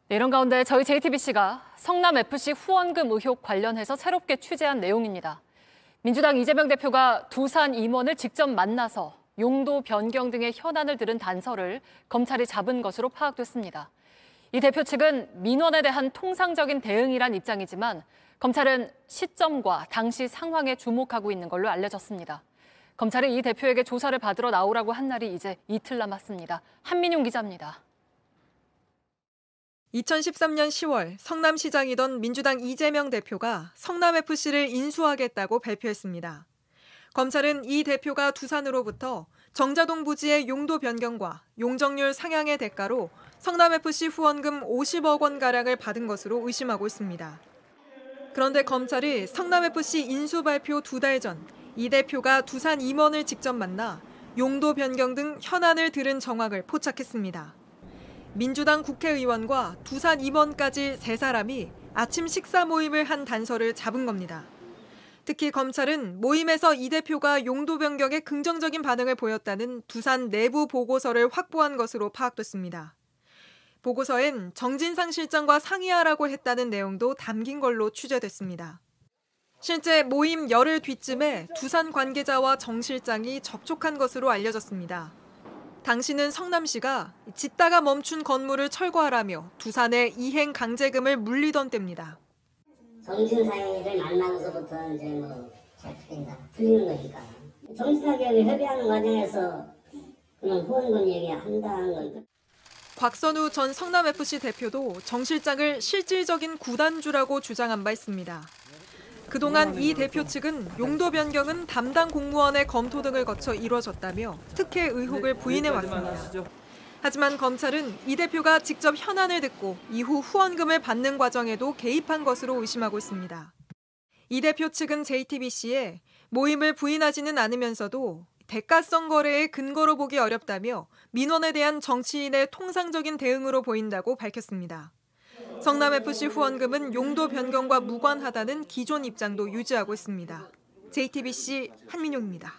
네, 이런 가운데 저희 JTBC가 성남FC 후원금 의혹 관련해서 새롭게 취재한 내용입니다. 민주당 이재명 대표가 두산 임원을 직접 만나서 용도 변경 등의 현안을 들은 단서를 검찰이 잡은 것으로 파악됐습니다. 이 대표 측은 민원에 대한 통상적인 대응이란 입장이지만 검찰은 시점과 당시 상황에 주목하고 있는 걸로 알려졌습니다. 검찰이 이 대표에게 조사를 받으러 나오라고 한 날이 이제 이틀 남았습니다. 한민용 기자입니다. 2013년 10월 성남시장이던 민주당 이재명 대표가 성남FC를 인수하겠다고 발표했습니다. 검찰은 이 대표가 두산으로부터 정자동 부지의 용도 변경과 용적률 상향의 대가로 성남FC 후원금 50억 원가량을 받은 것으로 의심하고 있습니다. 그런데 검찰이 성남FC 인수 발표 2달 전 이 대표가 두산 임원을 직접 만나 용도 변경 등 현안을 들은 정황을 포착했습니다. 민주당 국회의원과 두산 임원까지 3사람이 아침 식사 모임을 한 단서를 잡은 겁니다. 특히 검찰은 모임에서 이 대표가 용도 변경에 긍정적인 반응을 보였다는 두산 내부 보고서를 확보한 것으로 파악됐습니다. 보고서엔 정진상 실장과 상의하라고 했다는 내용도 담긴 걸로 취재됐습니다. 실제 모임 열흘 뒤쯤에 두산 관계자와 정 실장이 접촉한 것으로 알려졌습니다. 당시는 성남시가 짓다가 멈춘 건물을 철거하라며 두산에 이행 강제금을 물리던 때입니다. 정신상의를 만나고서부터 이제 풀리는 거니까. 정신하게 협의하는 과정에서 그런 후원금 얘기한다는 건. 곽선우 전 성남FC 대표도 정 실장을 실질적인 구단주라고 주장한 바 있습니다. 그동안 이 대표 측은 용도 변경은 담당 공무원의 검토 등을 거쳐 이루어졌다며 특혜 의혹을 부인해왔습니다. 하지만 검찰은 이 대표가 직접 현안을 듣고 이후 후원금을 받는 과정에도 개입한 것으로 의심하고 있습니다. 이 대표 측은 JTBC에 모임을 부인하지는 않으면서도 대가성 거래의 근거로 보기 어렵다며 민원에 대한 정치인의 통상적인 대응으로 보인다고 밝혔습니다. 성남FC 후원금은 용도 변경과 무관하다는 기존 입장도 유지하고 있습니다. JTBC 한민용입니다.